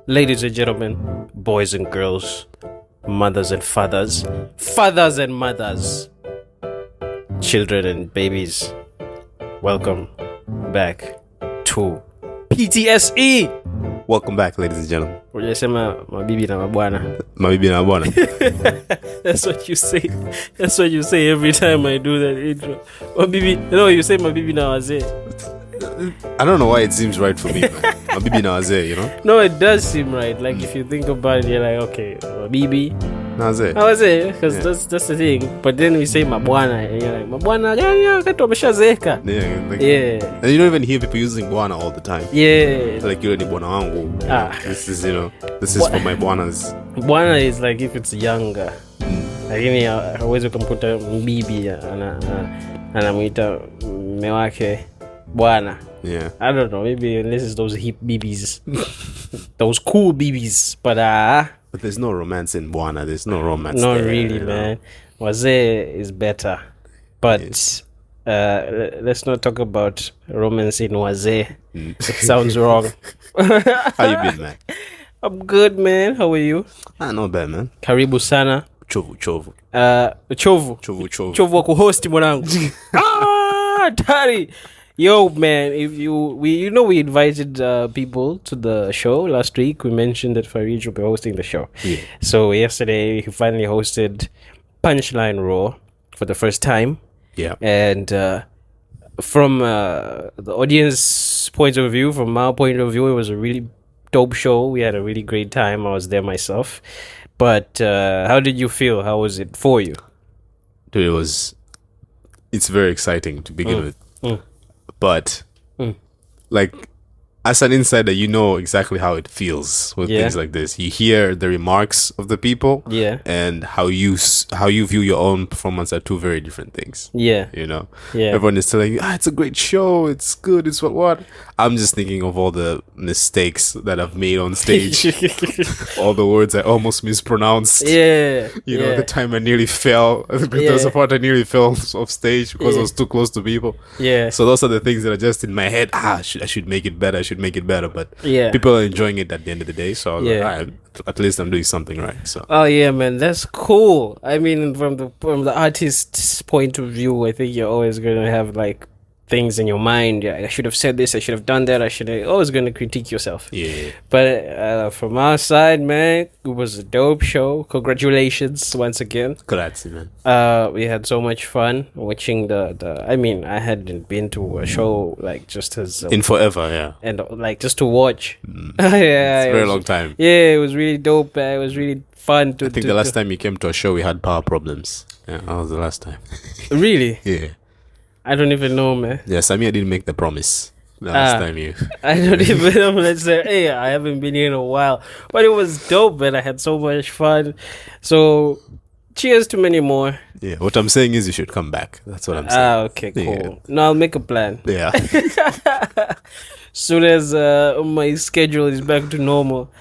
Ladies and gentlemen, boys and girls, mothers and fathers, fathers and mothers, children and babies, welcome back to PTSE. Welcome back, ladies and gentlemen. Unasema mabibi na mabwana. Mabibi na mabwana. That's what you say. That's what you say every time I do that intro. Mabibi, you say mabibi na wazee. I don't know why it seems right for me, man. Mabibi na wazee, you know? No, it does seem right. Like if you think about it, you're like, okay, mabibi na wazee. Na wazee, because that's the thing. But then we say mabwana, and you're like, mabwana gani wakati wameshazeeka? Yeah. And you don't even hear people using bwana all the time. Yeah. Like yule ni bwana wangu. This is, this is for my bwanas. Bwana is like if it's younger. Lakini hawezi kumkuta mbibi anamuita mume wake bwana. Yeah. I don't know, maybe unless it's those hip BBs. Those cool BBs. But there's no romance in bwana. There's no romance. Not there, really, man. Wazee is better. But yes. Let's not talk about romance in wazee. It sounds wrong. How you been, man? I'm good, man. How are you? Not bad, man. Karibu sana. Chovu. Chovu wa kuhosti mwanangu. Tari. Yo, man, we invited people to the show last week. We mentioned that Farid will be hosting the show. Yeah. So yesterday he finally hosted Punchline Raw for the first time. Yeah. And from the audience point of view, from our point of view, it was a really dope show. We had a really great time. I was there myself. But how did you feel? How was it for you? Dude, it's very exciting to begin with. But like as an insider, you know exactly how it feels with things like this. You hear the remarks of the people, and how you view your own performance are two very different things. Everyone is telling you, it's a great show, it's good, it's what. I'm just thinking of all the mistakes that I've made on stage, all the words I almost mispronounced. The time I nearly fell. There was a part I nearly fell off stage because I was too close to people. So those are the things that are just in my head. I should make it better. But people are enjoying it at the end of the day. So I was like, at least I'm doing something right. So man, that's cool. I mean, from the artist's point of view, I think you're always gonna have like things in your mind. I should have said this, I should have done that, always gonna critique yourself. But from our side, man, it was a dope show. Congratulations once again. Grazie, man. We had so much fun watching the I mean, I hadn't been to a show like just as in forever, and like just to watch. It's a very long time. It was really dope. It was really fun to. I think the last time you came to a show, we had power problems. That was the last time. Really? Yeah. I don't even know, man. Yeah, Samir didn't make the promise the last time you. I don't even know. Let's say, hey, I haven't been here in a while, but it was dope, man. I had so much fun. So, cheers to many more. Yeah, what I'm saying is you should come back. That's what I'm saying. Okay, cool. Yeah. No, I'll make a plan. Yeah. Soon as my schedule is back to normal,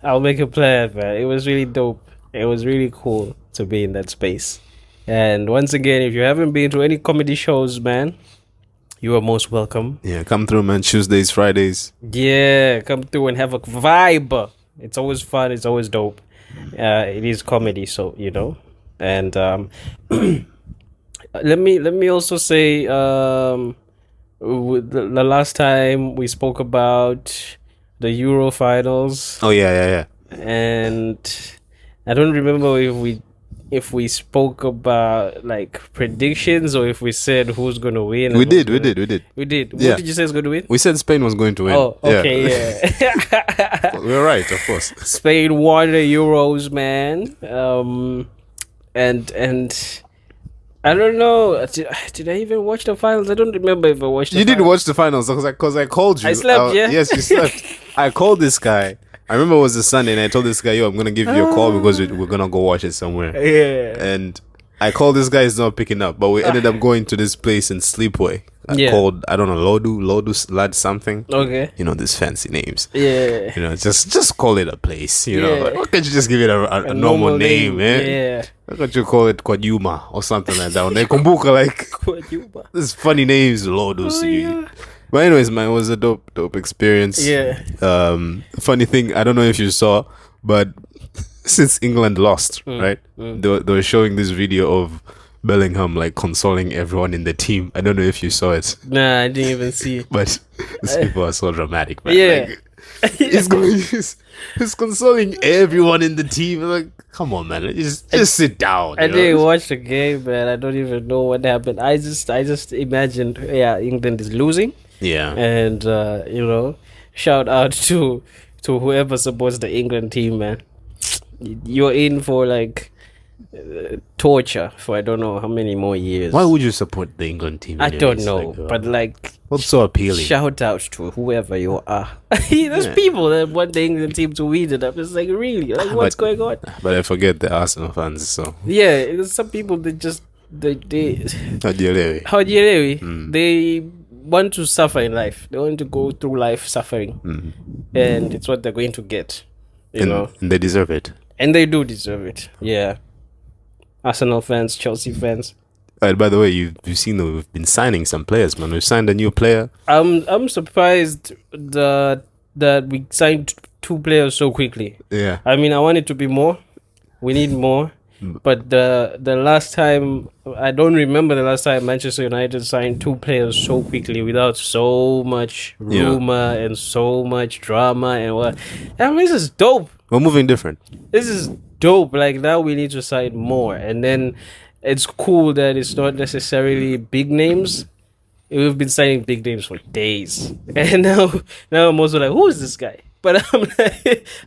I'll make a plan, man. It was really dope. It was really cool to be in that space. And once again, if you haven't been to any comedy shows, man, you are most welcome. Yeah, come through, man. Tuesdays, Fridays. Yeah, come through and have a vibe. It's always fun. It's always dope. It is comedy, so And let me also say, the last time we spoke about the Euro finals. Oh yeah. And I don't remember if we spoke about like predictions or if we said who's going to win. We did. What did you say is going to win? We said Spain was going to win. Oh, okay, yeah. We're right, of course. Spain won the Euros, man. And I don't know. Did I even watch the finals? I don't remember if I watched the finals. You didn't watch the finals because I called you. I slept, yeah? Yes, you slept. I called this guy. I remember it was a Sunday and I told this guy, I'm going to give you a call because we're going to go watch it somewhere. Yeah. And I called this guy, he's not picking up. But we ended up going to this place in Sleepway. Called, I don't know, Lodu Lad something. Okay. These fancy names. Yeah. Just call it a place. Like, why can't you just give it a normal name, man? Yeah. Why can't you call it Kwaduma or something like that? When they kumbuka, like, Kwaduma. these funny names, Lodus. But anyways, man, it was a dope experience. Yeah. Funny thing, I don't know if you saw, but since England lost, right? They were showing this video of Bellingham like consoling everyone in the team. I don't know if you saw it. Nah, I didn't even see it. But these people are so dramatic, man. Yeah. Like, he's consoling everyone in the team. Like, come on, man. Just sit down. I didn't watch the game, man. I don't even know what happened. I just imagined, England is losing. Yeah. And shout out to whoever supports the England team, man. You're in for like torture for I don't know how many more years. Why would you support the England team? I don't know, but like, what's so appealing? Shout out to whoever you are. There's people that want the England team to win it. I'm just like, really? Like, what's going on? But I forget the Arsenal fans. So yeah, there's some people that just they they want to suffer in life. They want to go through life suffering, and it's what they're going to get. You know, and they deserve it. And they do deserve it. Yeah. Arsenal fans, Chelsea fans. By the way, you've seen that we've been signing some players, man. We've signed a new player. I'm surprised that we signed 2 players so quickly. Yeah. I mean, I want it to be more. We need more. But the last time, I don't remember the last time Manchester United signed 2 players so quickly without so much rumor and so much drama and what. I mean, this is dope. We're moving different. This is dope. Like, now we need to sign more. And then it's cool that it's not necessarily big names. We've been signing big names for days. And now I'm also like, who is this guy? But I'm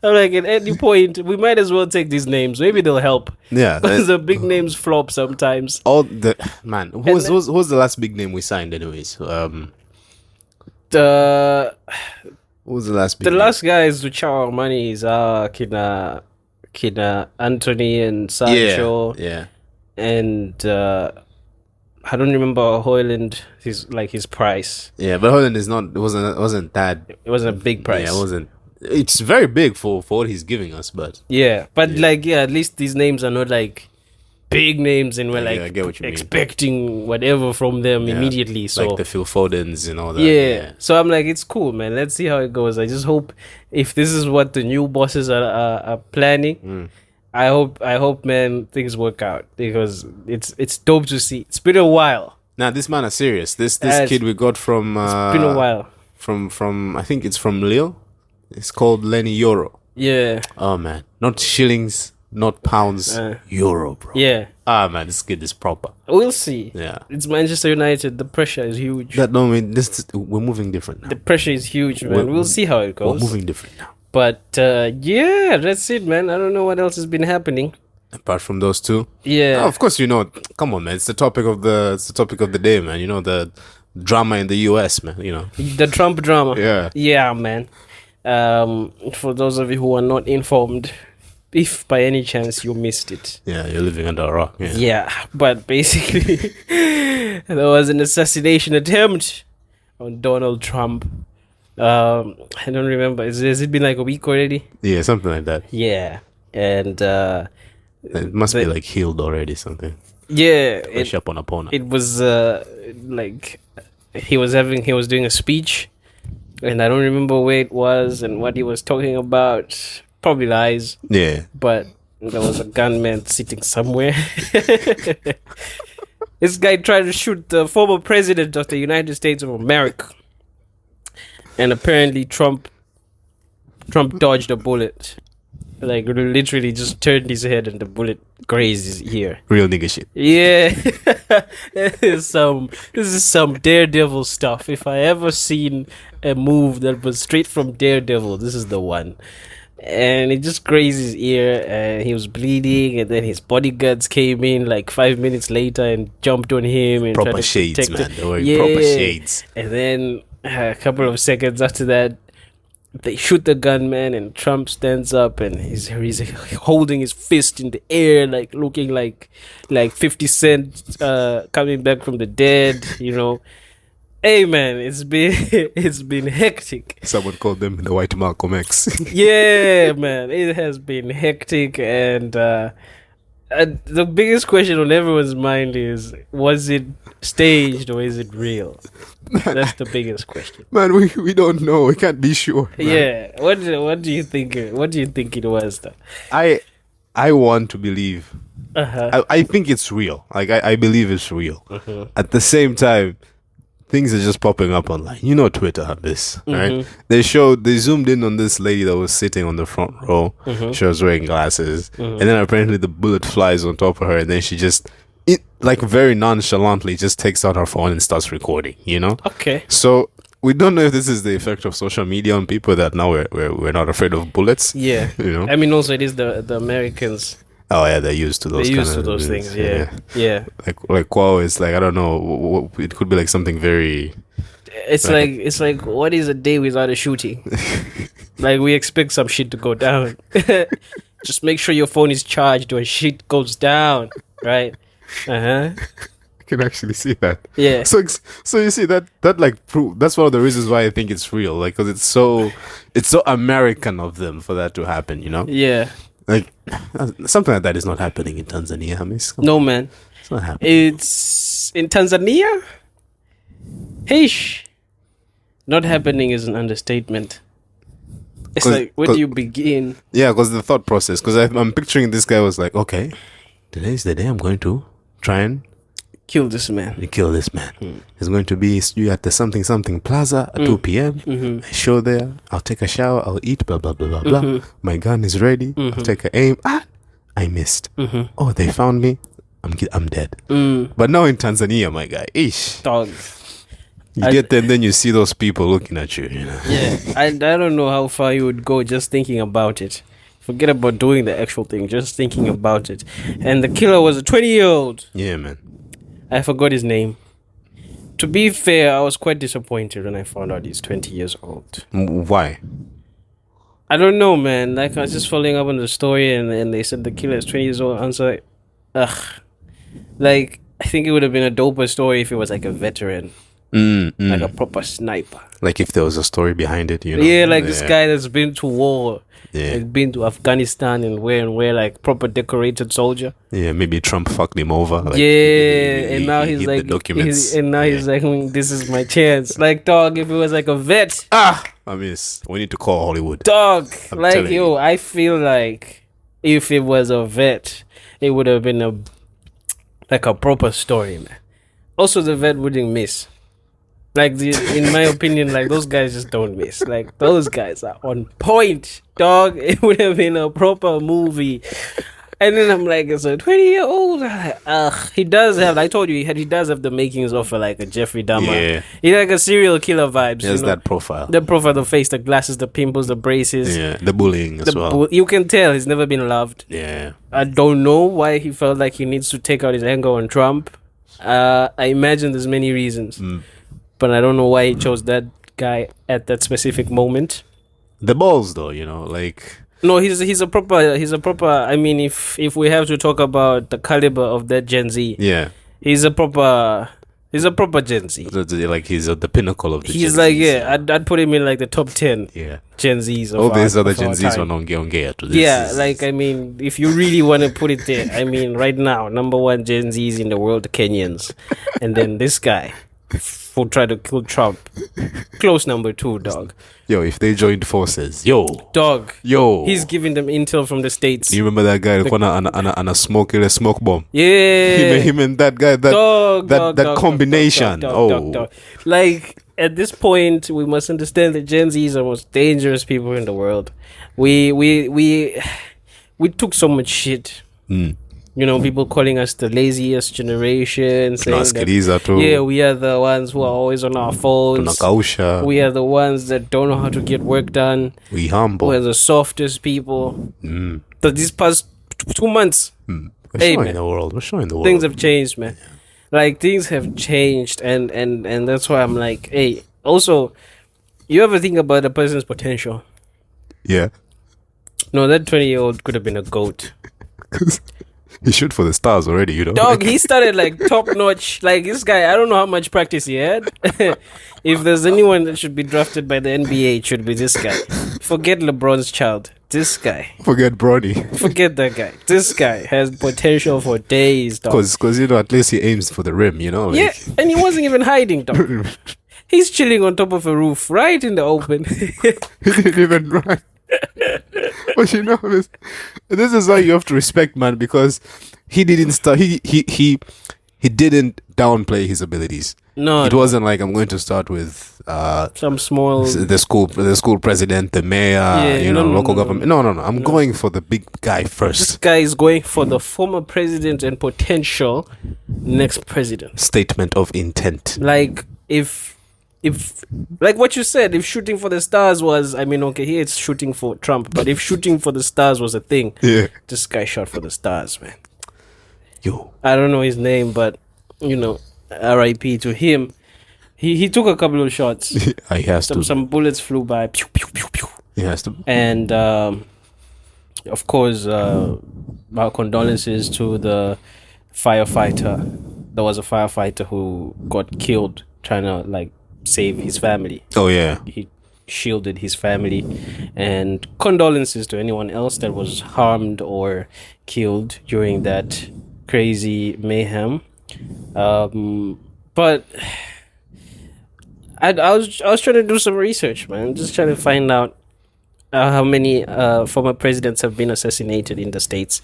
like, at any point, we might as well take these names. Maybe they'll help. Yeah. Because the big names flop sometimes. Who was the last big name we signed anyways? Who was the last big name? Last guys to chow our money is Kina Anthony and Sancho. Yeah. And I don't remember Højlund, his price. Yeah, but Højlund wasn't that. It wasn't a big price. Yeah, it wasn't. It's very big for what he's giving us, but at least these names are not like big names, and we're I get what you expecting whatever from them immediately. So like the Phil Fodens and all that. Yeah. So I'm like, it's cool, man. Let's see how it goes. I just hope if this is what the new bosses are planning. I hope, man, things work out, because it's dope to see. It's been a while. Now this man is serious. This kid we got from. It's been a while. From I think it's from Lille. It's called Lenny Euro. Yeah. Oh man, not shillings, not pounds, euro, bro. Yeah. Ah man, this kid is proper. We'll see. Yeah. It's Manchester United. The pressure is huge. We're moving different now. The pressure is huge, man. We'll see how it goes. We're moving different now. But that's it, man. I don't know what else has been happening apart from those 2. Yeah. Oh, of course, come on, man. It's the topic of the day, man. You know, the drama in the US, man. You know, the Trump drama. Yeah, man. For those of you who are not informed, if by any chance you missed it, you're living under a rock. But basically there was an assassination attempt on Donald Trump. I don't remember. Has it been like a week already? Yeah, something like that. Yeah. And it must be like healed already, something. Yeah, Fresh up on opponent. It was like he was doing a speech, and I don't remember where it was and what he was talking about. Probably lies. Yeah. But there was a gunman sitting somewhere. This guy tried to shoot the former president of the United States of America. And apparently Trump dodged a bullet. Like, literally just turned his head and the bullet grazed his ear. Real nigga shit. Yeah. This is some Daredevil stuff. If I ever seen a move that was straight from Daredevil, this is the one. And it just grazed his ear, and he was bleeding, and then his bodyguards came in like 5 minutes later and jumped on him and proper tried to shades, man. him. They were proper shades. And then a couple of seconds after that, they shoot the gunman, and Trump stands up, and he's holding his fist in the air, like looking like 50 Cent coming back from the dead, you know. Hey man, it's been hectic. Someone called them the White Malcolm X. Yeah, man, it has been hectic, and The biggest question on everyone's mind is: was it staged or is it real? That's the biggest question. Man, we don't know. We can't be sure. Man. Yeah. What do you think? What do you think it was, though? I want to believe. I think it's real. Like I believe it's real. At the same time, things are just popping up online. You know, Twitter have this, right? They zoomed in on this lady that was sitting on the front row. She was wearing glasses, and then apparently the bullet flies on top of her, and then she just, like very nonchalantly, just takes out her phone and starts recording. You know? Okay. So we don't know if this is the effect of social media on people that now we're not afraid of bullets. Yeah. You know? I mean, also it is the Americans. Oh yeah, they're used to those. They're used to those things. Yeah. Like Quao is like, I don't know. It could be like something very. It's like what is a day without a shooting? Like we expect some shit to go down. Just make sure your phone is charged when shit goes down, right? I can actually see that. Yeah. So you see that like that's one of the reasons why I think it's real. Like, because it's so American of them for that to happen. You know. Yeah. Like something like that is not happening in Tanzania, Hamis. No, man. It's not happening. It's in Tanzania. Heish. Not happening is an understatement. It's like, where do you begin? Yeah, because the thought process. Because I'm picturing this guy was like, okay, today's the day I'm going to try and kill this man. It's going to be at the something plaza at 2 p.m. I show there. I'll take a shower. I'll eat. Blah blah blah blah blah. My gun is ready. I'll take a aim. I missed. Oh, they found me. I'm dead. But now in Tanzania, my guy, Dog. You get there and then you see those people looking at you. You know? Yeah, I don't know how far you would go just thinking about it. Forget about doing the actual thing. Just thinking about it. And the killer was a 20-year-old. Yeah, man. I forgot his name. To be fair, I was quite disappointed when I found out he's 20 years old. Why? I don't know, man. Like, I was just following up on the story and they said the killer is 20 years old. I was like, ugh. Like, I think it would have been a doper story if it was like a veteran. Like a proper sniper. Like if there was a story behind it, you know? Yeah, like this guy that's been to war. Yeah. Has been to Afghanistan and where like proper decorated soldier. Yeah, maybe Trump fucked him over. Like, and now he's like, documents. He's like, this is my chance. Like, dog, if it was like a vet, we need to call Hollywood. Dog, like, yo, I feel like if it was a vet, it would have been a proper story, man. Also, the vet wouldn't miss. Like, in my opinion, like, those guys just don't miss. Like, those guys are on point, dog. It would have been a proper movie. And then I'm like, it's a 20-year-old. Like, he does have, I told you, he does have the makings of like a Jeffrey Dahmer. Yeah. He's like a serial killer vibes. He has that profile. The profile, the face, the glasses, the pimples, the braces. Yeah, the bullying as well. You can tell he's never been loved. Yeah. I don't know why he felt like he needs to take out his anger on Trump. I imagine there's many reasons. But I don't know why he chose that guy at that specific moment. The balls, though, you know, like. No, he's a proper. I mean, if we have to talk about the caliber of that Gen Z, yeah, he's a proper Gen Z. Like he's at the pinnacle of the. He's Gen like Zs, I'd put him in like the top 10. Yeah, Gen Zs. All these other Gen Zs were on to this. Yeah, like I mean, if you really want to put it there, I mean, right now, number one Gen Zs in the world, Kenyans, and then this guy who tried to kill Trump, close number 2, dog. Yo, if they joined forces, dog, he's giving them intel from the States. Do you remember that guy on a smoke bomb? Yeah, him and that guy, that combination. Dog. Like at this point, we must understand that Gen Z is the most dangerous people in the world. We took so much shit. You know, people calling us the laziest generation. Saying that, we are the ones who are always on our phones. We are the ones that don't know how to get work done. We humble. We are the softest people. But these past 2 months, We're showing the world. Things have changed, man. Like, things have changed. And that's why I'm like, hey, also, you ever think about a person's potential? Yeah. No, that 20-year-old could have been a goat. He shoot for the stars already, you know. Dog, he started like top notch. Like this guy, I don't know how much practice he had. If there's anyone that should be drafted by the NBA, it should be this guy. Forget LeBron's child. This guy. Forget Brody. Forget that guy. This guy has potential for days, dog. Because at least he aims for the rim, like. Yeah, and he wasn't even hiding, dog. He's chilling on top of a roof, right in the open. He didn't even run. But this is why you have to respect, man, because he didn't start. He didn't downplay his abilities. No, it wasn't like I'm going to start with some small the school president, the mayor, local government. No. I'm going for the big guy first. This guy is going for the former president and potential next president. Statement of intent. Like if like what you said, if shooting for the stars was, here it's shooting for Trump, but if shooting for the stars was a thing, this guy shot for the stars, man. I don't know his name, but R.I.P. to him. He took a couple of shots. He has to. Some bullets flew by. Pew, pew, pew, pew. He has to. And of course, our condolences to the firefighter. There was a firefighter who got killed trying to save his family. Oh yeah. He shielded his family, and condolences to anyone else that was harmed or killed during that crazy mayhem. But I was trying to do some research, man. Just trying to find out how many former presidents have been assassinated in the States.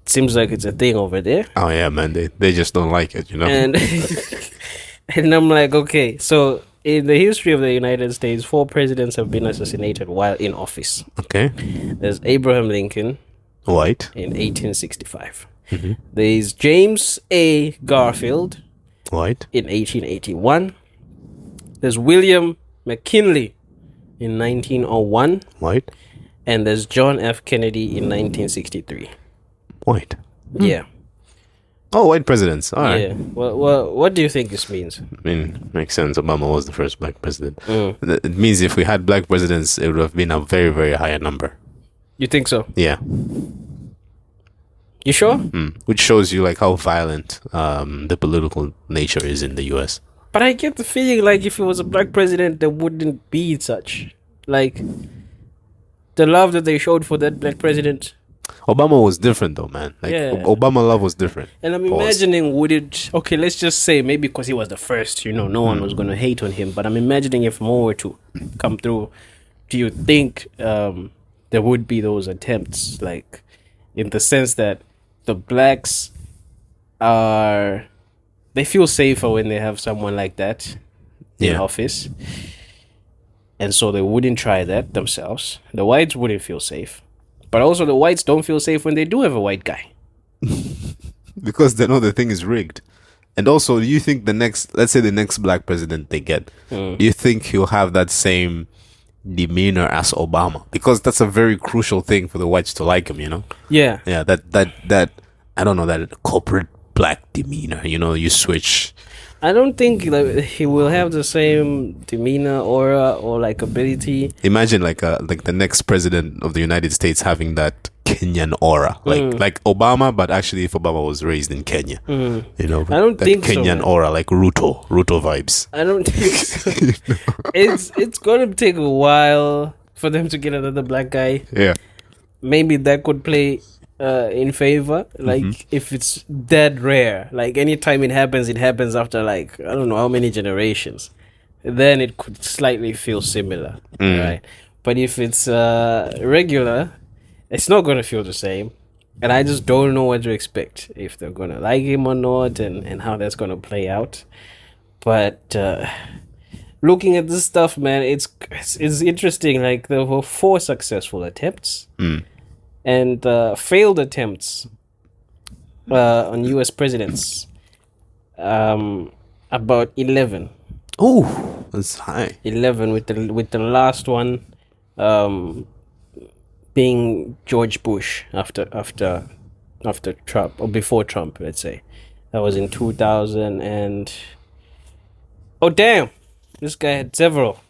It seems like it's a thing over there. Oh yeah, man. They just don't like it, And and I'm like, okay, so in the history of the United States, 4 presidents have been assassinated while in office. Okay. There's Abraham Lincoln, white, in 1865. Mm-hmm. There's James A. Garfield, white, in 1881. There's William McKinley in 1901. White. And there's John F. Kennedy in 1963. White. Yeah. Oh, white presidents. All right. Yeah. Well, what do you think this means? Makes sense. Obama was the first black president. It means if we had black presidents, it would have been a very, very higher number. You think so? Yeah. You sure? Which shows you how violent the political nature is in the U.S. But I get the feeling if it was a black president, there wouldn't be such. The love that they showed for that black president. Obama was different though, man. Obama love was different. And I'm imagining, would it... Okay, let's just say maybe because he was the first, no one was going to hate on him. But I'm imagining if more were to come through, do you think there would be those attempts? In the sense that the blacks they feel safer when they have someone like that in office. And so they wouldn't try that themselves. The whites wouldn't feel safe. But also the whites don't feel safe when they do have a white guy. Because they know the thing is rigged. And also, do you think let's say the next black president they get, do you think he'll have that same demeanor as Obama? Because that's a very crucial thing for the whites to like him, Yeah. Yeah, that I don't know, that corporate black demeanor, you switch. I don't think he will have the same demeanor, aura, or ability. Imagine the next president of the United States having that Kenyan aura, like Obama, but actually if Obama was raised in Kenya, I don't think Kenyan so, aura, like Ruto vibes. I don't think so. It's gonna take a while for them to get another black guy. Yeah, maybe that could play in favor, if it's that rare, anytime it happens after I don't know how many generations, then it could slightly feel similar, right? But if it's regular, it's not going to feel the same, and I just don't know what to expect, if they're going to like him or not, and how that's going to play out. But looking at this stuff, man, it's interesting. There were 4 successful attempts and failed attempts on U.S. presidents, about 11. Oh, that's high. 11 with the last one being George Bush after Trump, or before Trump, let's say. That was in 2000 and... Oh, damn! This guy had several.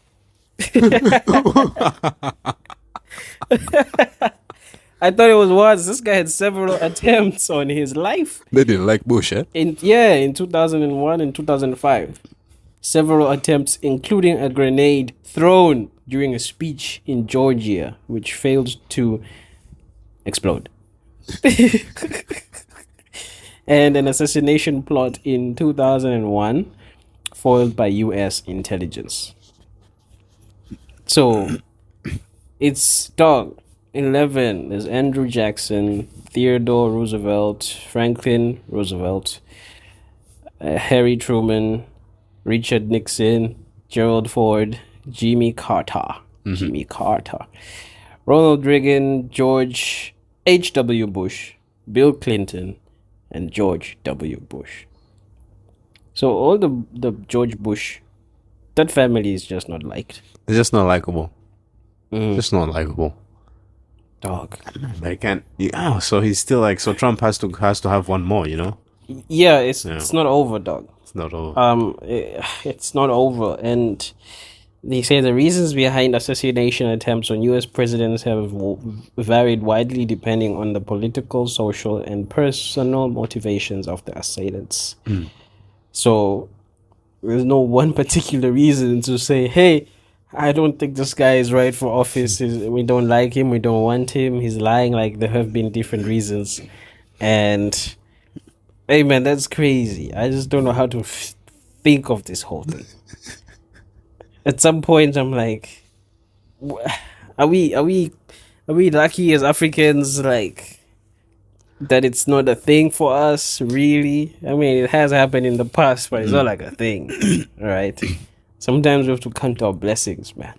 I thought it was once. This guy had several attempts on his life. They didn't like Bush, eh? In 2001 and 2005. several attempts, including a grenade thrown during a speech in Georgia, which failed to explode. And an assassination plot in 2001 foiled by US intelligence. So it's dog 11. There's Andrew Jackson, Theodore Roosevelt, Franklin Roosevelt, Harry Truman, Richard Nixon, Gerald Ford, Jimmy Carter, Ronald Reagan, George H.W. Bush, Bill Clinton, and George W. Bush. So all the George Bush, that family is just not liked. It's just not likable. Just not likable. Dog. They can't. Yeah, so he's still like. So Trump has to have one more. You know. Yeah, it's not over, dog. It's not over. It's not over, and they say the reasons behind assassination attempts on U.S. presidents have varied widely depending on the political, social, and personal motivations of the assailants. So there's no one particular reason to say, hey, I don't think this guy is right for office. We don't like him. We don't want him. He's lying. Like, there have been different reasons. And, hey, man, that's crazy. I just don't know how to think of this whole thing. At some point, I'm like, are we lucky as Africans, like, that it's not a thing for us, really? I mean, it has happened in the past, but it's not like a thing, right? Sometimes we have to count our blessings, man.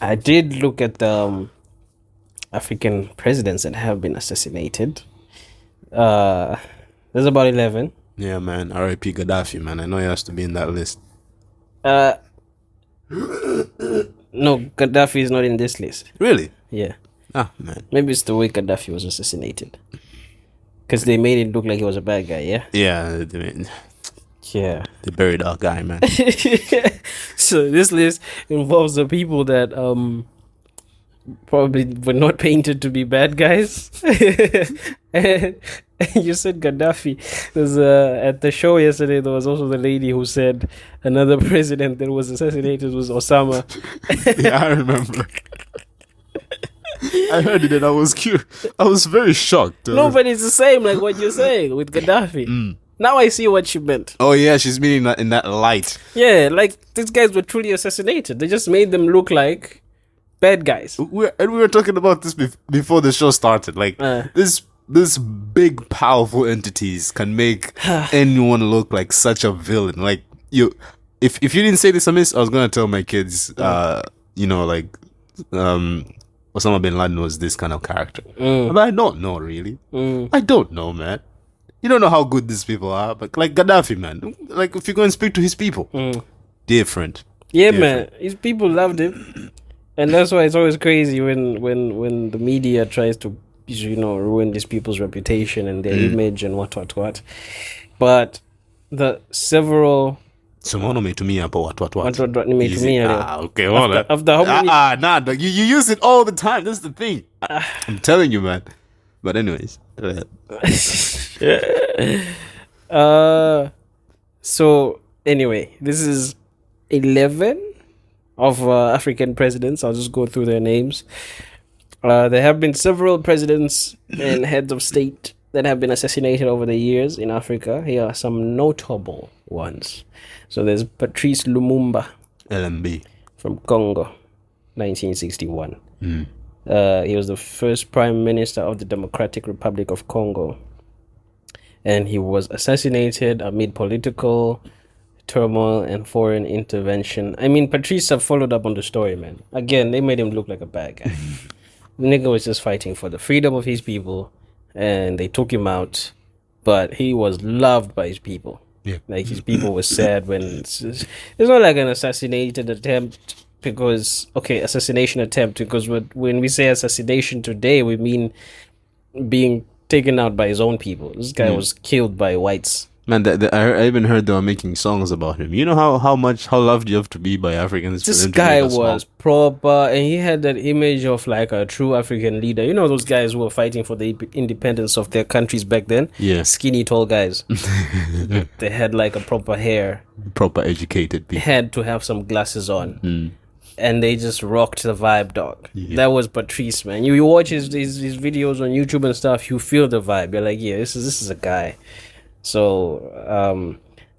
I did look at the African presidents that have been assassinated. There's about 11. Yeah, man. R.I.P. Gaddafi, man. I know he has to be in that list. No, Gaddafi is not in this list. Really? Yeah. Ah, man. Maybe it's the way Gaddafi was assassinated. Because they made it look like he was a bad guy, yeah? Yeah. Yeah. They buried our guy, man. So this list involves the people that probably were not painted to be bad guys. and you said Gaddafi. There's at the show yesterday, there was also the lady who said another president that was assassinated was Osama. Yeah, I remember. I heard it and I was curious. I was very shocked. No, but it's the same like what you're saying with Gaddafi. Now I see what she meant. Oh yeah, she's meaning that in that light. Yeah, like these guys were truly assassinated. They just made them look like bad guys. We were talking about this before the show started. Like this big powerful entities can make anyone look like such a villain. Like if you didn't say this amiss, I was gonna tell my kids, Osama bin Laden was this kind of character. But I don't know really. I don't know, man. You don't know how good these people are, but like Gaddafi, man. Like if you go and speak to his people, different. Yeah, man. His people loved him, and that's why it's always crazy when the media tries to, ruin these people's reputation and their image and what. But the several. Someone made to me about what. Okay, hold on. After how many? You use it all the time. That's the thing. I'm telling you, man. But anyways, go ahead. So anyway, this is 11 of African presidents. I'll just go through their names. There have been several presidents and heads of state that have been assassinated over the years in Africa. Here are some notable ones. So there's Patrice Lumumba, LMB, from Congo, 1961. He was the first prime minister of the Democratic Republic of Congo. And he was assassinated amid political turmoil and foreign intervention. I mean, Patrice have followed up on the story, man. Again, they made him look like a bad guy. The nigga was just fighting for the freedom of his people, and they took him out. But he was loved by his people. Yeah. Like, his people were sad when... It's not like an assassinated attempt because... Okay, assassination attempt, because when we say assassination today, we mean being taken out by his own people. This guy was killed by whites Man, I even heard they were making songs about him. You know how loved you have to be by Africans. This guy was proper, and he had that image of like a true African leader. You know those guys who were fighting for the independence of their countries back then? Yeah. Skinny, tall guys. They had like a proper hair. Proper educated people. Had to have some glasses on. And they just rocked the vibe, dog. Yeah. That was Patrice, man. You watch his videos on YouTube and stuff, you feel the vibe. You're like, yeah, this is a guy. So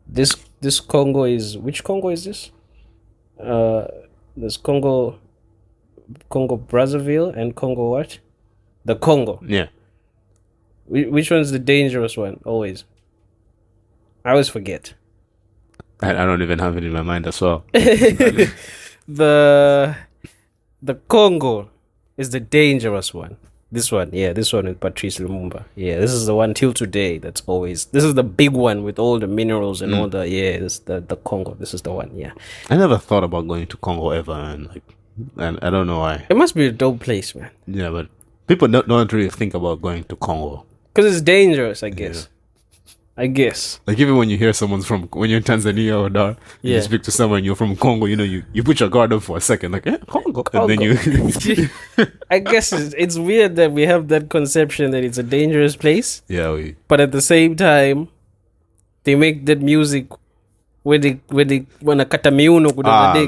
this Congo is, which Congo is this? There's Congo Brazzaville and Congo what? The Congo. Yeah. Which one's the dangerous one? Always. I always forget. I don't even have it in my mind as well. The Congo is the dangerous one. This one with Patrice Lumumba. Yeah, this is the one till today. This is the big one with all the minerals and all the this the Congo. This is the one. Yeah. I never thought about going to Congo ever, and I don't know why. It must be a dope place, man. Yeah, but people don't really think about going to Congo because it's dangerous, I guess. Yeah. I guess. Like even when you hear someone's when you're in Tanzania or Dar, you speak to someone, you're from Congo, you put your guard up for a second, like, Congo. And then you... I guess it's weird that we have that conception that it's a dangerous place. Yeah. But at the same time, they make that music where they want to cut a miuno.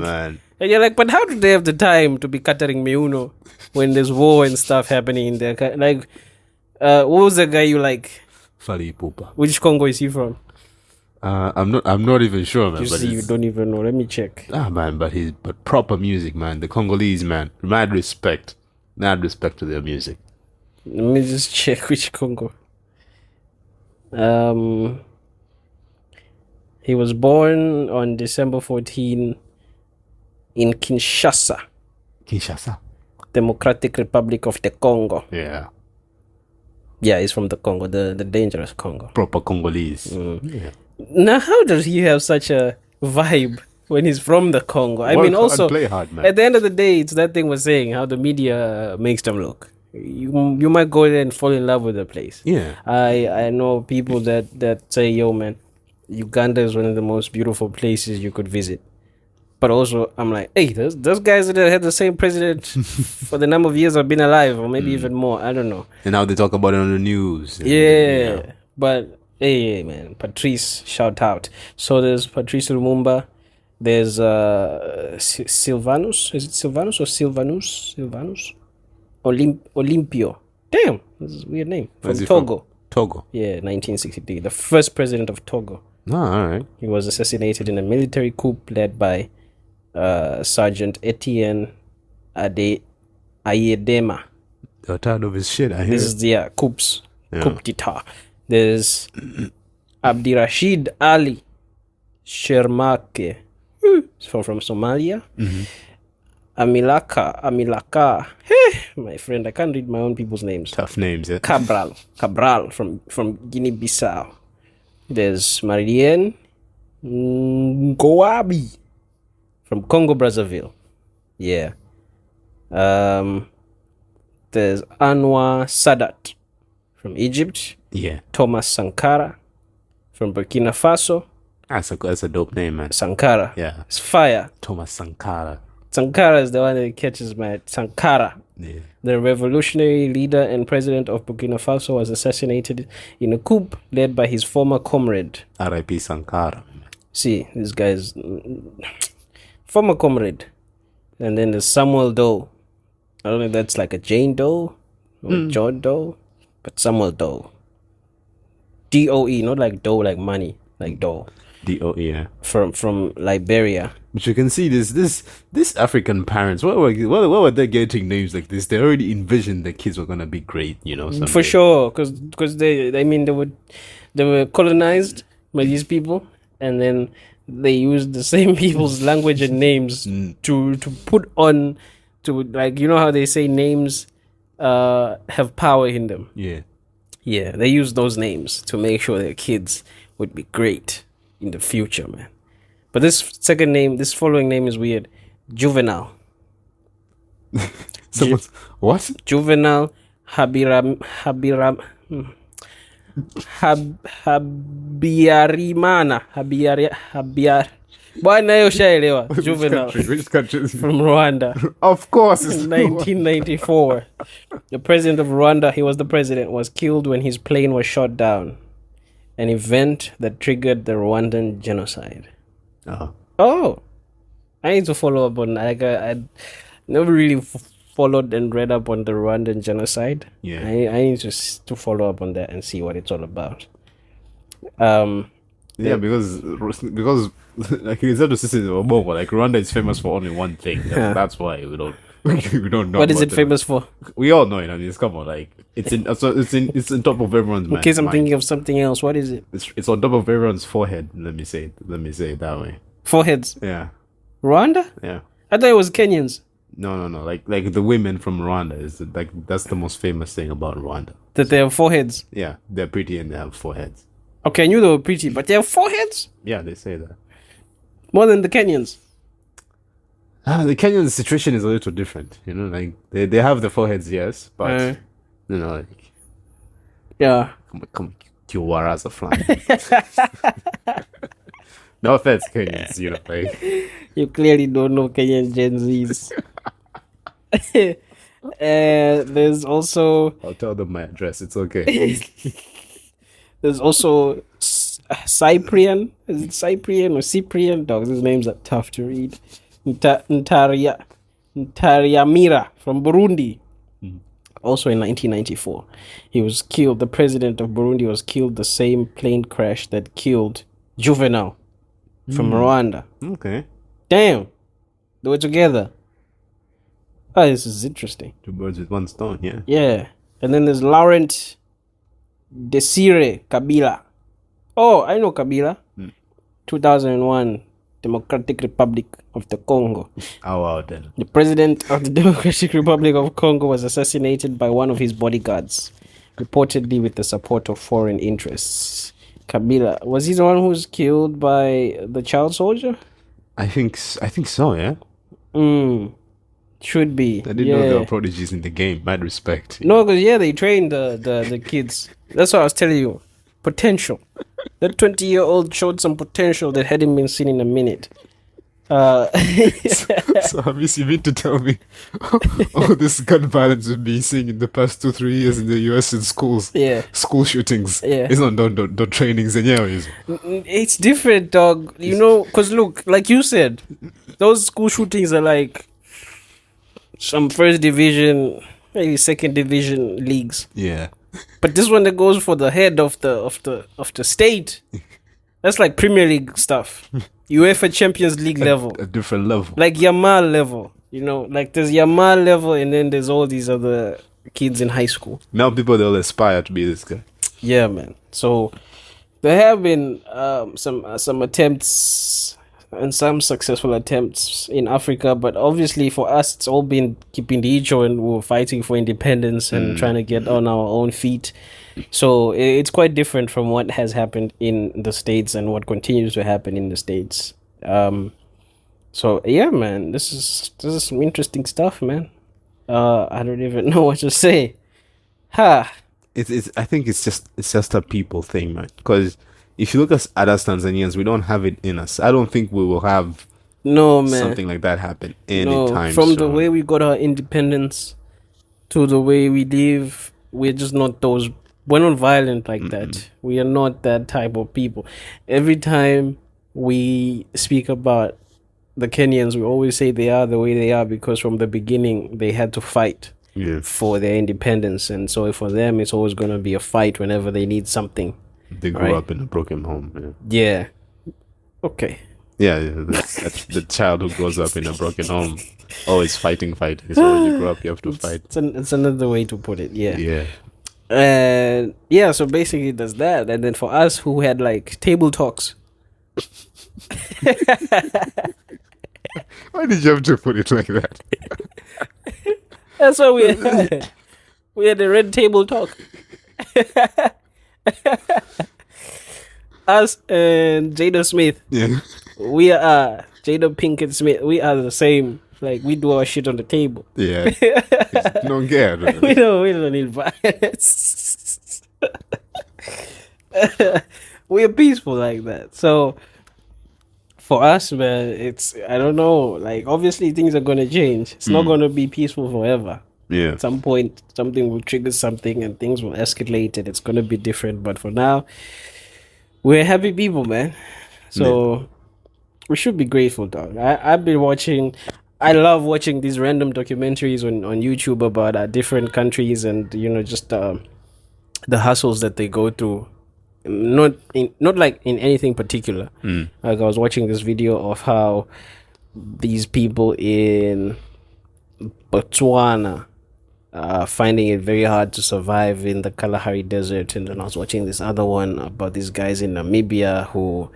Man. And you're like, but how do they have the time to be cutting miuno when there's war and stuff happening in there? Like, what was the guy you like? Fali Ipupa. Which Congo is he from? I'm not even sure, man. You don't even know. Let me check. Man, but proper music, man. The Congolese, man. Mad respect to their music. Let me just check which Congo. He was born on December 14 in Kinshasa, Democratic Republic of the Congo. Yeah. Yeah, he's from the Congo, the dangerous Congo. Proper Congolese. Yeah. Now, how does he have such a vibe when he's from the Congo? I mean, also, play hard, man. At the end of the day, it's that thing we're saying, how the media makes them look. You might go there and fall in love with the place. Yeah. I know people that say, yo, man, Uganda is one of the most beautiful places you could visit. But also, I'm like, hey, those guys that had the same president for the number of years I've been alive, or maybe even more. I don't know. And now they talk about it on the news. Yeah. But, hey, man, Patrice, shout out. So there's Patrice Lumumba. There's Silvanus. Is it Silvanus or Silvanus? Silvanus? Olympio. Damn, this is a weird name. From Togo. Togo. Yeah, 1963. The first president of Togo. Oh, all right. He was assassinated in a military coup led by Sergeant Etienne Ayedema. They're tired of his shit. I hear. This is the coups. Coup d'etat. There's Abdirashid Ali Shermake from Somalia. Mm-hmm. Amilaka. Hey, my friend, I can't read my own people's names. Tough names, yeah. Cabral from Guinea-Bissau. There's Marianne Ngoabi from Congo Brazzaville. Yeah. There's Anwar Sadat from Egypt. Yeah. Thomas Sankara from Burkina Faso. That's a dope name, man. Sankara. Yeah. It's fire. Thomas Sankara. Sankara is the one that catches my Sankara. Yeah. The revolutionary leader and president of Burkina Faso was assassinated in a coup led by his former comrade. R.I.P. Sankara. See, this guy's former comrade. And then there's Samuel Doe. I don't know if that's like a Jane Doe or John Doe, but Samuel Doe. D-O-E, not like dough, like money, like Doe. D-O-E, yeah. From Liberia. But you can see this African parents, what were they getting names like this? They already envisioned the kids were gonna be great, someday. For sure, because they were colonized by these people, and then they used the same people's language and names to put on to, like, how they say names have power in them. Yeah, they use those names to make sure their kids would be great in the future, man. But this following name is weird. Juvenal. What? Juvenal Habiram. Habiar. Bwana hiyo shaelewa. Juvenile Which country is from Rwanda. Of course, it's In 1994. The president of Rwanda, he was the president, was killed when his plane was shot down. An event that triggered the Rwandan genocide. Oh, I need to follow up on. Like I never really followed and read up on the Rwandan genocide. Yeah. I need to follow up on that and see what it's all about. Yeah, because like it's not just like Rwanda is famous for only one thing. That's why we don't know. What is it famous for? We all know it. I mean, come on, like it's in top of everyone's mind. In case I'm thinking of something else, what is it? It's on top of everyone's forehead. Let me say it that way. Foreheads. Yeah. Rwanda? Yeah. I thought it was Kenyans. No. Like the women from Rwanda is like that's the most famous thing about Rwanda. That they have foreheads. Yeah, they're pretty and they have foreheads. Okay, I knew they were pretty, but they have foreheads? Yeah, they say that. More than the Kenyans. The Kenyan situation is a little different, you know, like they have the foreheads, yes, but you know, like yeah, come as a fly. No offense, Kenyans, you know, like you clearly don't know Kenyan Gen Zs. There's also I'll tell them my address. It's okay. There's also Cyprian. Is it Cyprian or Cyprian? Dogs, these names are tough to read. Ntariamira from Burundi. Also in 1994. He was killed. The president of Burundi was killed the same plane crash that killed Juvenile from Rwanda. Okay. Damn. They were together. Oh, this is interesting. Two birds with one stone, yeah. Yeah. And then there's Laurent Desire Kabila. Oh, I know Kabila. 2001, Democratic Republic of the Congo. Oh, wow, then. The president of the Democratic Republic of Congo was assassinated by one of his bodyguards, reportedly with the support of foreign interests. Kabila, was he the one who was killed by the child soldier? I think so, yeah. Should be. I didn't know there were prodigies in the game. Mad respect. No, because they trained the kids. That's what I was telling you. Potential. That 20-year-old showed some potential that hadn't been seen in a minute. So you mean to tell me all this gun violence we've been seeing in the past 2-3 years in the US in schools? Yeah. School shootings. Yeah. It's not done trainings and it's different, dog. You know, because look, like you said, those school shootings are like some first division, maybe second division leagues. Yeah. But this one that goes for the head of the state, that's like Premier League stuff. UEFA Champions League level. A different level. Like Yamal level. You know, like there's Yamal level and then there's all these other kids in high school. Now people, they'll aspire to be this guy. Yeah, man. So there have been some attempts and some successful attempts in Africa, but obviously for us it's all been keeping the icho and we're fighting for independence and trying to get on our own feet. So it's quite different from what has happened in the States and what continues to happen in the States. So yeah, man, this is some interesting stuff, man. I don't even know what to say. It's I think it's just a people thing, man, because if you look at us Tanzanians, we don't have it in us. I don't think we will have something like that happen anytime from soon. the way we got our independence to the way we live, we're just not those. We're not violent like that. We are not that type of people. Every time we speak about the Kenyans, we always say they are the way they are because from the beginning they had to fight for their independence, and so for them it's always going to be a fight whenever they need something. They grew up in a broken home. Yeah. Okay. Yeah, that's the child who grows up in a broken home, always fighting. So when you grow up, you have to fight. It's another way to put it. Yeah. Yeah. And yeah, so basically there's that. And then for us who had like table talks. Why did you have to put it like that? That's what we had. We had a red table talk. Us and Jada Smith. Yeah. We are Jada Pinkett Smith. We are the same. Like we do our shit on the table. Yeah. Don't care. We don't need violence. We're peaceful like that. So for us, man, it's I don't know. Like obviously things are gonna change. It's not gonna be peaceful forever. Yeah. At some point, something will trigger something, and things will escalate, and it's gonna be different. But for now, we're happy people, man. So we should be grateful, dog. I've been watching. I love watching these random documentaries on YouTube about different countries and just the hustles that they go through. Not like in anything particular. Like I was watching this video of how these people in Botswana finding it very hard to survive in the Kalahari Desert, and then I was watching this other one about these guys in Namibia who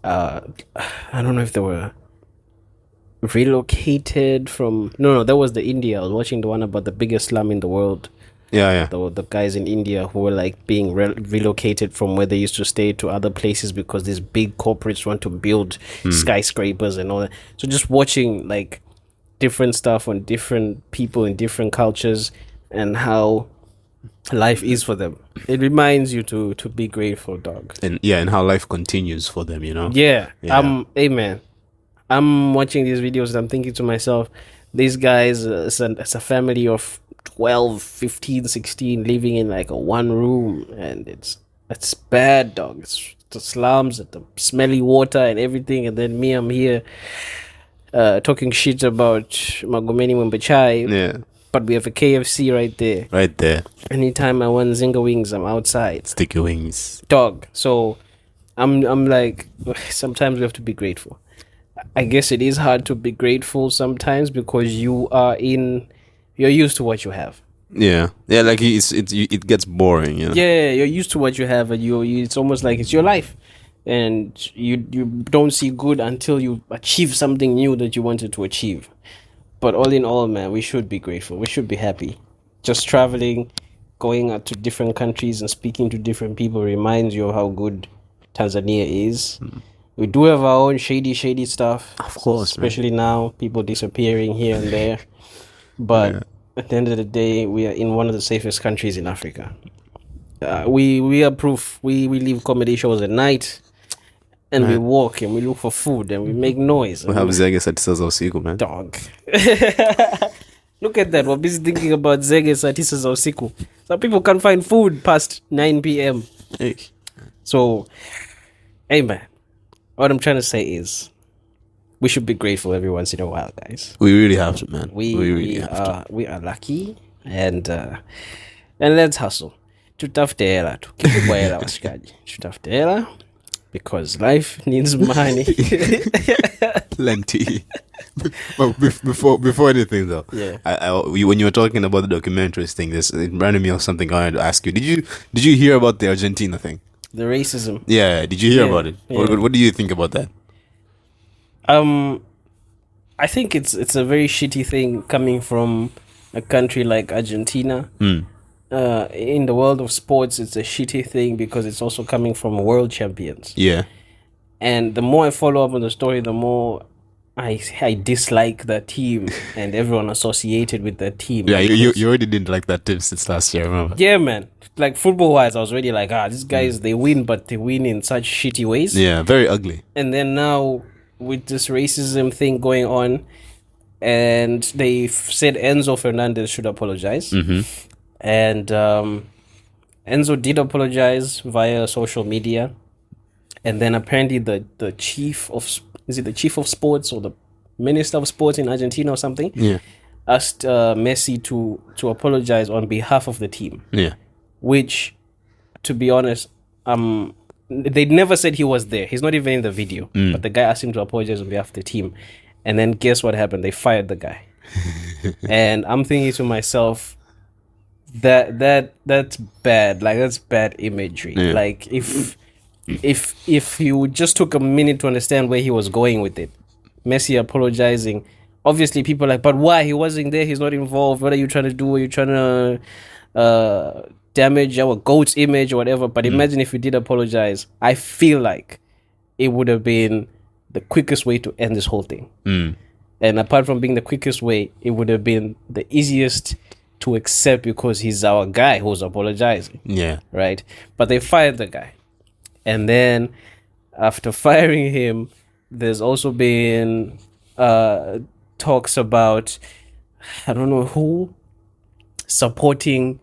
I don't know if they were relocated from no that was the India. I was watching the one about the biggest slum in the world. Yeah. The guys in India who were like being relocated from where they used to stay to other places because these big corporates want to build skyscrapers and all that. So just watching like different stuff on different people in different cultures and how life is for them. It reminds you to be grateful, dog. And how life continues for them, Yeah. Amen. I'm watching these videos and I'm thinking to myself, these guys, it's a family of 12, 15, 16 living in like a one room, and it's bad, dog. It's the slums, the smelly water and everything, and then me, I'm here talking shit about Magomeni Mwembechai. Yeah. But we have a KFC right there. Right there. Anytime I want Zinga wings, I'm outside. Sticky wings. Dog. So I'm like, sometimes we have to be grateful. I guess it is hard to be grateful sometimes because you're used to what you have. Yeah. Like it gets boring, Yeah, you're used to what you have, and it's almost like it's your life, and you don't see good until you achieve something new that you wanted to achieve. But all in all, man, we should be grateful. We should be happy. Just traveling, going out to different countries and speaking to different people reminds you of how good Tanzania is. We do have our own shady stuff. Of course, especially now, people disappearing here and there. But at the end of the day, we are in one of the safest countries in Africa. We are proof. We leave comedy shows at night, and we walk and we look for food and we make noise. We have Zege Satisa za usiku, man. Dog. Look at that. We're busy thinking about Zege Satisa za usiku. Some people can't find food past 9 p.m. Hey. So, hey, man. What I'm trying to say is, we should be grateful every once in a while, guys. We really have to, man. We are lucky, and let's hustle. Tutafute hela tu. Kikubwa hela washikaji. Tutafute hela because life needs money. Plenty. But before anything though, when you were talking about the documentaries thing, it reminded me of something I wanted to ask you. Did you hear about the Argentina thing? The racism. Yeah, did you hear about it? Yeah. What do you think about that? I think it's a very shitty thing coming from a country like Argentina. In the world of sports, it's a shitty thing because it's also coming from world champions. Yeah. And the more I follow up on the story, the more I dislike the team and everyone associated with the team. Yeah, you already didn't like that team since last year, remember? Yeah, man. Like football-wise, I was already like, these guys, they win, but they win in such shitty ways. Yeah, very ugly. And then now, with this racism thing going on, and they said Enzo Fernandez should apologize. And Enzo did apologize via social media. And then apparently the chief of... Is it the chief of sports or the minister of sports in Argentina or something? Yeah. Asked Messi to apologize on behalf of the team. Yeah. Which, to be honest, they never said he was there. He's not even in the video. But the guy asked him to apologize on behalf of the team. And then guess what happened? They fired the guy. And I'm thinking to myself, that's bad. Like, that's bad imagery. Yeah. Like, if you just took a minute to understand where he was going with it, Messi apologizing, obviously people are like, but why? He wasn't there, he's not involved, what are you trying to do? Are you trying to damage our GOAT's image or whatever? But imagine if you did apologize. I feel like it would have been the quickest way to end this whole thing. And apart from being the quickest way, it would have been the easiest to accept because he's our guy who's apologizing. Yeah. Right? But they fired the guy. And then after firing him, there's also been talks about, I don't know who, supporting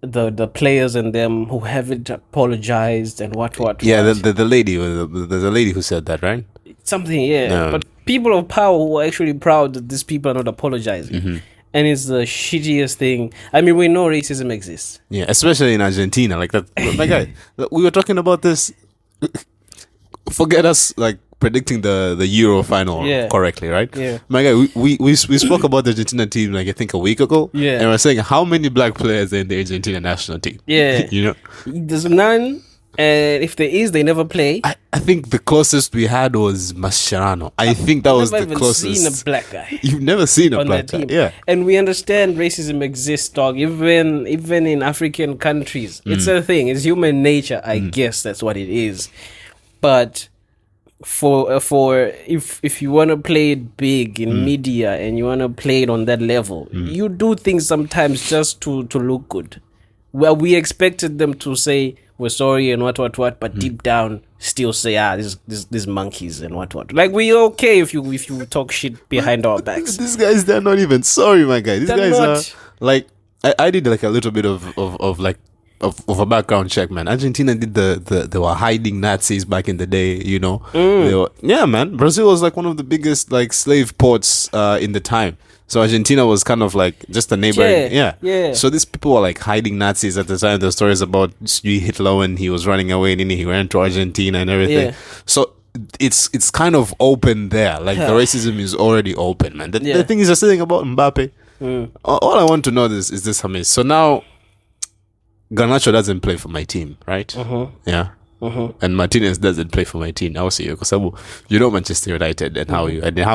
the players and them who haven't apologized and what. Yeah, the lady, there's a lady who said that, right? Something, yeah. But people of power who are actually proud that these people are not apologizing. And it's the shittiest thing. I mean, we know racism exists. Yeah, especially in Argentina. Like that. My guy, we were talking about this. Forget us like predicting the Euro final correctly, right? Yeah. My guy, we spoke about the Argentina team like I think a week ago. Yeah. And we're saying how many black players are in the Argentina national team. Yeah. You know? There's none. And if there is, they never play. I think the closest we had was Mascherano. I think that was the closest. I've never seen a black guy. You've never seen a black guy. Yeah. And we understand racism exists, dog. Even in African countries. It's a thing. It's human nature. I guess that's what it is. But for if you want to play it big in media and you want to play it on that level, you do things sometimes just to look good. Well, we expected them to say we're sorry and what, but deep down still say these monkeys and what. Like, we're okay if you talk shit behind our backs. These guys, they're not even sorry, my guy. These guys are like, I did like a little bit of a background check, man. Argentina did they were hiding Nazis back in the day, you know. Man. Brazil was like one of the biggest like slave ports in the time. So Argentina was kind of like just a neighboring, yeah. So these people were like hiding Nazis at the time. The stories about Hitler when he was running away and then he ran to Argentina and everything. Yeah. So it's kind of open there. Like the racism is already open, man. The thing is, just saying about Mbappe. All I want to know is this, Hamis. So now Garnacho doesn't play for my team, right? Yeah. And Martinez doesn't play for my team. I'll see you because you know Manchester United and how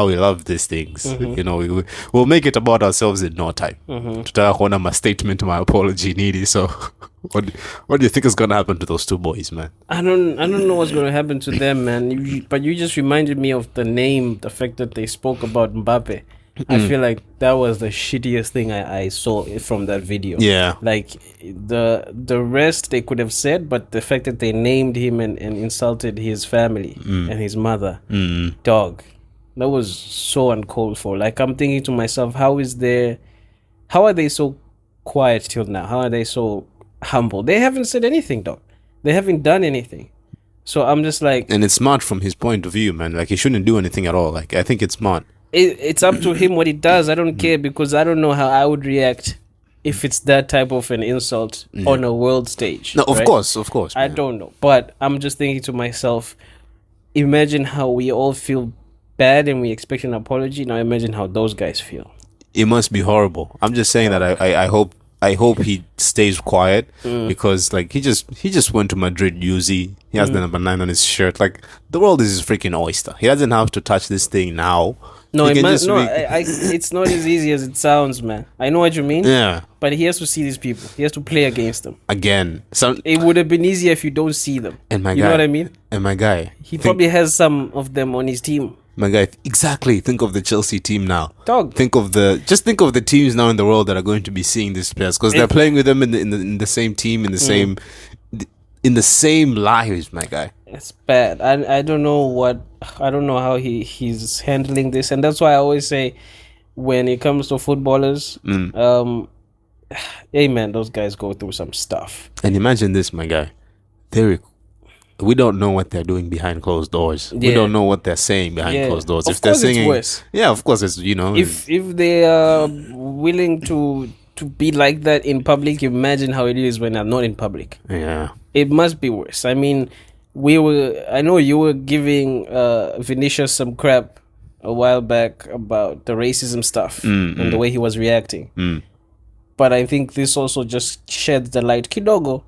we love these things. You know, we'll make it about ourselves in no time. Tutaka kuona my statement, my apology needy. So what do you think is gonna happen to those two boys, man? I don't know what's gonna happen to them, man. But you just reminded me of the fact that they spoke about Mbappe. I feel like that was the shittiest thing I saw from that video. Yeah. Like the rest they could have said, but the fact that they named him and insulted his family and his mother, dog, that was so uncalled for. Like, I'm thinking to myself, how are they so quiet till now? How are they so humble? They haven't said anything, dog. They haven't done anything. So I'm just like... And it's smart from his point of view, man. Like, he shouldn't do anything at all. Like, I think it's smart. It's up to him what he does. I don't care because I don't know how I would react if it's that type of an insult on a world stage. No, of course. I don't know. But I'm just thinking to myself, imagine how we all feel bad and we expect an apology. Now imagine how those guys feel. It must be horrible. I'm just saying that I hope he stays quiet because like he just went to Madrid UZ. He has the number 9 on his shirt. Like, the world is his freaking oyster. He doesn't have to touch this thing now. No, it's not as easy as it sounds, man. I know what you mean. Yeah. But he has to see these people. He has to play against them. Again. It would have been easier if you don't see them. And my you guy, know what I mean? And my guy. He probably has some of them on his team. My guy, exactly. Think of the Chelsea team now. Dog. Think of the teams now in the world that are going to be seeing these players because they're playing with them in the same team, in the same lives, my guy. It's bad. I don't know how he's handling this, and that's why I always say when it comes to footballers, hey man, those guys go through some stuff. And imagine this, my guy. We don't know what they're doing behind closed doors. We don't know what they're saying behind closed doors. If they're singing, it's worse. Yeah, of course it's, you know. If they are willing to be like that in public, imagine how it is when they're not in public. Yeah. It must be worse. I mean, I know you were giving Vinicius some crap a while back about the racism stuff and the way he was reacting. But I think this also just sheds the light kidogo